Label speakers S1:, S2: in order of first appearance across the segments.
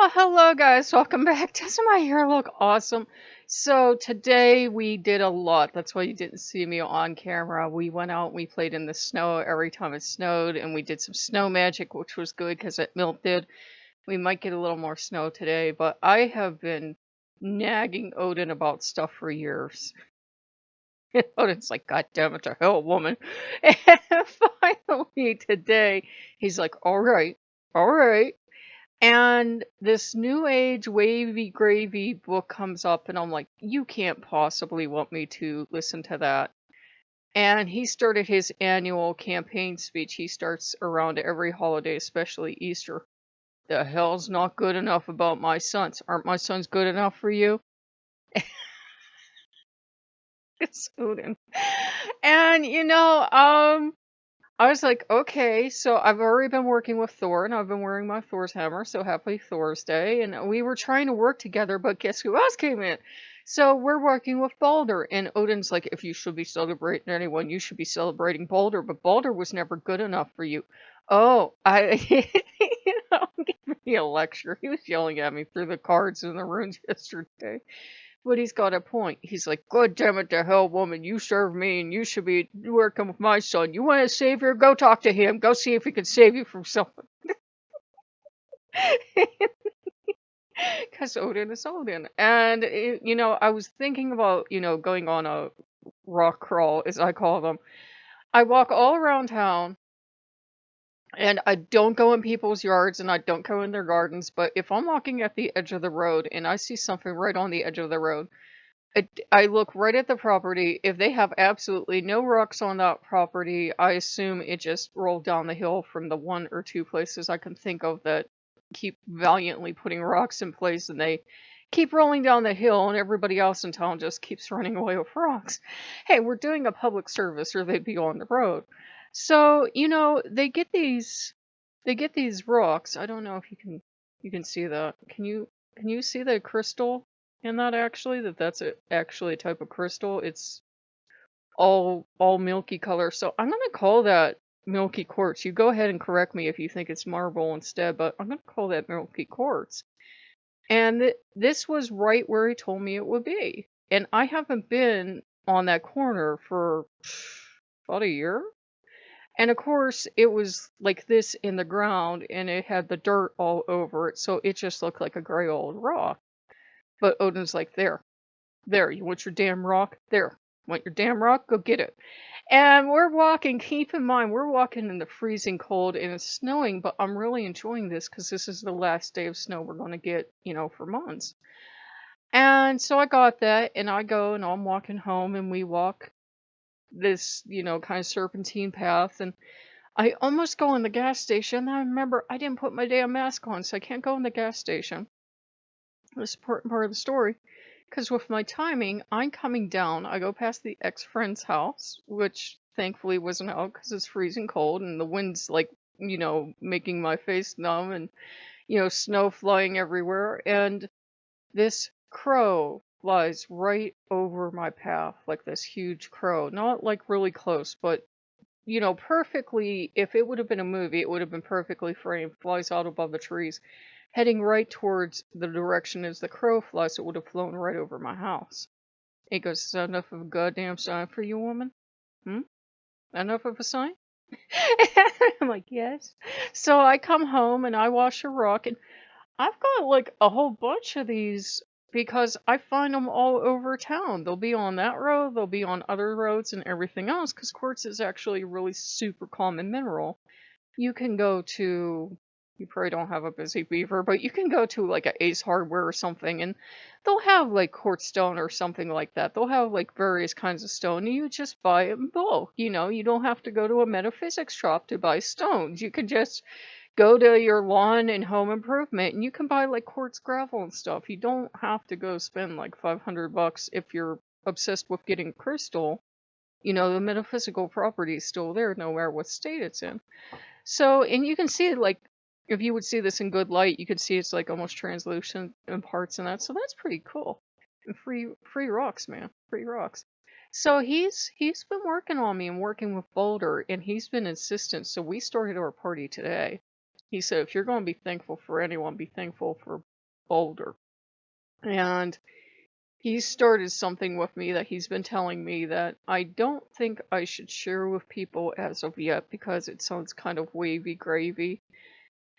S1: Oh, hello guys. Welcome back. Doesn't my hair look awesome? So today we did a lot. That's why you didn't see me on camera. We went out, we played in the snow every time it snowed, and we did some snow magic, which was good because it melted. We might get a little more snow today, but I have been nagging Odin about stuff for years. And Odin's like, God damn it to hell, woman. And finally today, he's like, all right, all right. And this New Age Wavy Gravy book comes up, and I'm like, you can't possibly want me to listen to that. And he started his annual campaign speech. He starts around every holiday, especially Easter. The hell's not good enough about my sons? Aren't my sons good enough for you? It's Odin. And I was like, okay, so I've already been working with Thor, and I've been wearing my Thor's hammer, so happy Thor's Day. And we were trying to work together, but guess who else came in? So we're working with Balder, and Odin's like, if you should be celebrating anyone, you should be celebrating Balder, but Balder was never good enough for you. Oh, give me a lecture. He was yelling at me through the cards in the runes yesterday. But he's got a point. He's like, God damn it to hell, woman, you serve me and you should be working with my son. You want a savior? Go talk to him. Go see if he can save you from something. Because Odin is Odin. And, I was thinking about, going on a rock crawl, as I call them. I walk all around town. And I don't go in people's yards and I don't go in their gardens. But if I'm walking at the edge of the road and I see something right on the edge of the road, I look right at the property. If they have absolutely no rocks on that property, I assume it just rolled down the hill from the one or two places I can think of that keep valiantly putting rocks in place, and they keep rolling down the hill and everybody else in town just keeps running away with rocks. Hey, we're doing a public service or they'd be on the road. So, they get these rocks. I don't know if you can see that. Can you see the crystal in that actually? That's actually a type of crystal. It's all milky color. So I'm gonna call that milky quartz. You go ahead and correct me if you think it's marble instead, but I'm gonna call that milky quartz. And this was right where he told me it would be. And I haven't been on that corner for about a year. And of course, it was like this in the ground and it had the dirt all over it, so it just looked like a gray old rock. But Odin's like, there, you want your damn rock? There. Want your damn rock? Go get it. And we're walking, keep in mind, we're walking in the freezing cold and it's snowing, but I'm really enjoying this because this is the last day of snow we're going to get, for months. And so I got that and I go and I'm walking home and we walk this, kind of serpentine path, and I almost go in the gas station. And I remember I didn't put my damn mask on, so I can't go in the gas station. This important part of the story. Because with my timing, I'm coming down. I go past the ex-friend's house, which thankfully wasn't out because it's freezing cold and the wind's like, making my face numb, and, snow flying everywhere. And this crow flies right over my path, like this huge crow. Not like really close, but, perfectly. If it would have been a movie, it would have been perfectly framed. Flies out above the trees, heading right towards the direction as the crow flies. It would have flown right over my house. He goes, is that enough of a goddamn sign for you, woman? Hmm? Enough of a sign? I'm like, yes. So I come home and I wash a rock, and I've got like a whole bunch of these because I find them all over town. They'll be on that road, they'll be on other roads and everything else, because quartz is actually a really super common mineral. You can go to, you probably don't have a Busy Beaver, but you can go to like a Ace Hardware or something, and they'll have like quartz stone or something like that. They'll have like various kinds of stone, and you just buy it in bulk. You don't have to go to a metaphysics shop to buy stones. You can just go to your lawn and home improvement and you can buy like quartz gravel and stuff. You don't have to go spend like $500 if you're obsessed with getting crystal. The metaphysical property is still there no matter what state it's in. So, and you can see it like, if you would see this in good light, you could see it's like almost translucent in parts and that. So that's pretty cool. And free rocks, man. Free rocks. So he's been working on me and working with Boulder, and he's been insistent. So we started our party today. He said, if you're going to be thankful for anyone, be thankful for Boulder. And he started something with me that he's been telling me that I don't think I should share with people as of yet because it sounds kind of wavy gravy.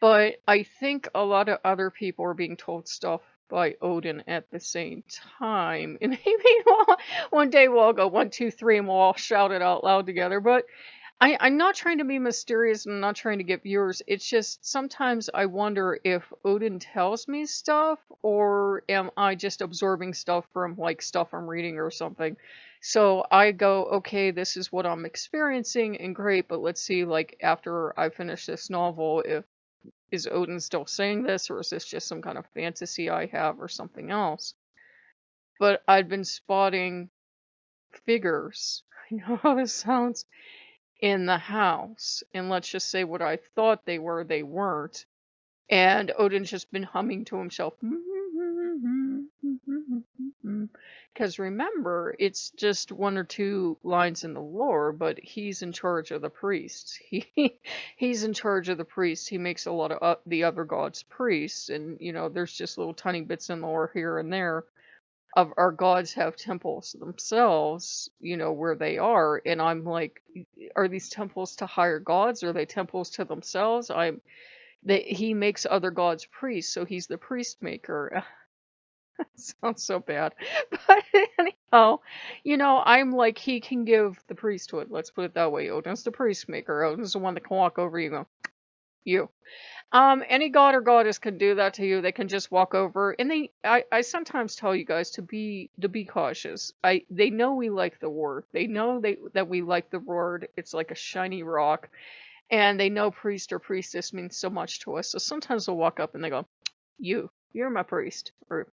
S1: But I think a lot of other people are being told stuff by Odin at the same time. And maybe one day we'll all go 1, 2, 3 and we'll all shout it out loud together. But I'm not trying to be mysterious and I'm not trying to get viewers. It's just sometimes I wonder if Odin tells me stuff or am I just absorbing stuff from like stuff I'm reading or something. So I go, okay, this is what I'm experiencing and great, but let's see like after I finish this novel if is Odin still saying this or is this just some kind of fantasy I have or something else? But I've been spotting figures. I know how this sounds in the house. And let's just say what I thought they were, they weren't. And Odin's just been humming to himself. Because remember, it's just 1 or 2 lines in the lore, but he's in charge of the priests. He's in charge of the priests. He makes a lot of the other gods priests, and there's just little tiny bits in the lore here and there of our gods have temples themselves, where they are, and I'm like, are these temples to higher gods? Are they temples to themselves? He makes other gods priests, so he's the priest maker. Sounds so bad. But anyhow, I'm like, he can give the priesthood. Let's put it that way. Odin's the priest maker. Odin's the one that can walk over you and go, you. Any god or goddess can do that to you. They can just walk over, and I sometimes tell you guys to be cautious. They know we like the word. They know that we like the word. It's like a shiny rock, and they know priest or priestess means so much to us. So sometimes they'll walk up and they go, you're my priest, or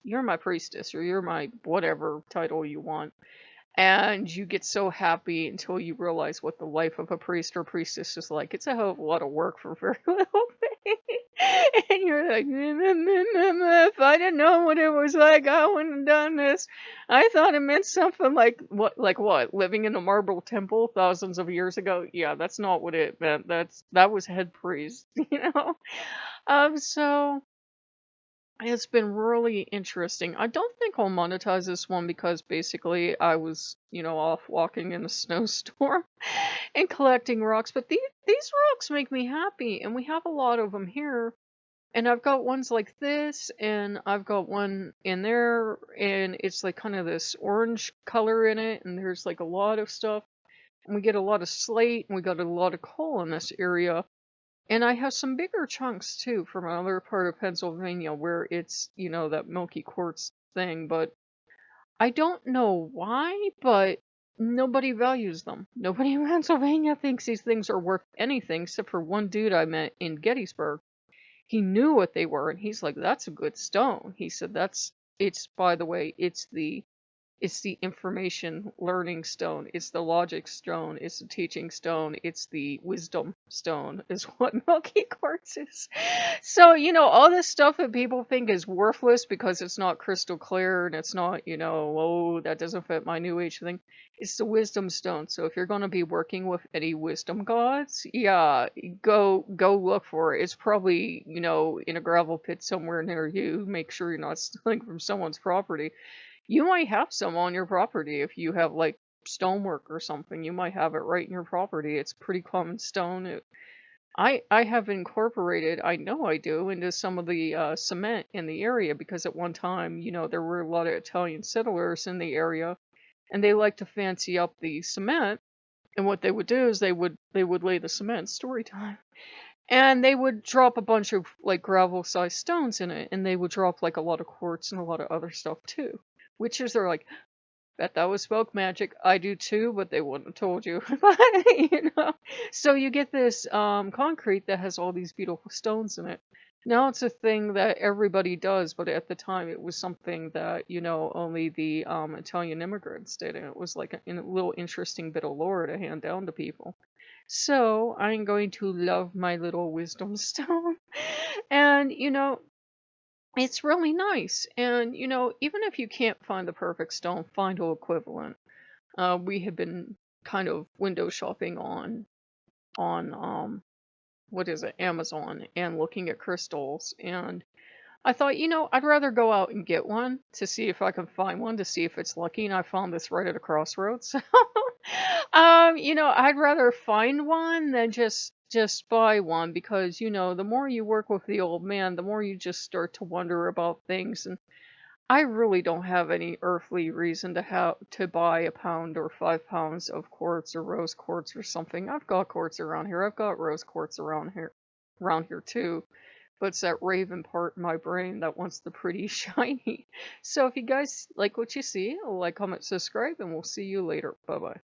S1: you're my priestess, or you're my whatever title you want. And you get so happy until you realize what the life of a priest or priestess is like. It's a hell of a lot of work for very little pay. And you're like, if I didn't know what it was like, I wouldn't have done this. I thought it meant something like what? Living in a marble temple thousands of years ago? Yeah, that's not what it meant. That was head priest, So it's been really interesting. I don't think I'll monetize this one because basically I was, off walking in a snowstorm and collecting rocks. But these rocks make me happy, and we have a lot of them here. And I've got ones like this, and I've got one in there, and it's like kind of this orange color in it, and there's like a lot of stuff. And we get a lot of slate, and we got a lot of coal in this area. And I have some bigger chunks too from another part of Pennsylvania where it's, that milky quartz thing, but I don't know why, but nobody values them. Nobody in Pennsylvania thinks these things are worth anything except for one dude I met in Gettysburg. He knew what they were and he's like, that's a good stone. He said, by the way, it's the information learning stone. It's the logic stone. It's the teaching stone. It's the wisdom stone, is what Milky Quartz is. So, all this stuff that people think is worthless because it's not crystal clear and it's not, oh, that doesn't fit my new age thing. It's the wisdom stone. So if you're going to be working with any wisdom gods, yeah, go look for it. It's probably, in a gravel pit somewhere near you. Make sure you're not stealing from someone's property. You might have some on your property if you have like stonework or something. You might have it right in your property. It's pretty common stone. I have incorporated, I know I do, into some of the cement in the area because at one time, there were a lot of Italian settlers in the area, and they like to fancy up the cement. And what they would do is they would lay the cement, story time, and they would drop a bunch of like gravel-sized stones in it, and they would drop like a lot of quartz and a lot of other stuff too. Witches are like, bet that was smoke magic. I do too, but they wouldn't have told you. But, So you get this concrete that has all these beautiful stones in it. Now it's a thing that everybody does, but at the time it was something that, only the Italian immigrants did. And it was like a little interesting bit of lore to hand down to people. So I'm going to love my little wisdom stone. And, it's really nice. And, even if you can't find the perfect stone, find an equivalent. We have been kind of window shopping on what is it, Amazon, and looking at crystals, and I thought, I'd rather go out and get one to see if I can find one to see if it's lucky, and I found this right at a crossroads. I'd rather find one than just buy one because, the more you work with the old man, the more you just start to wonder about things. And I really don't have any earthly reason to buy a pound or 5 pounds of quartz or rose quartz or something. I've got quartz around here. I've got rose quartz around here too. But it's that raven part in my brain that wants the pretty shiny. So if you guys like what you see, like, comment, subscribe, and we'll see you later. Bye bye.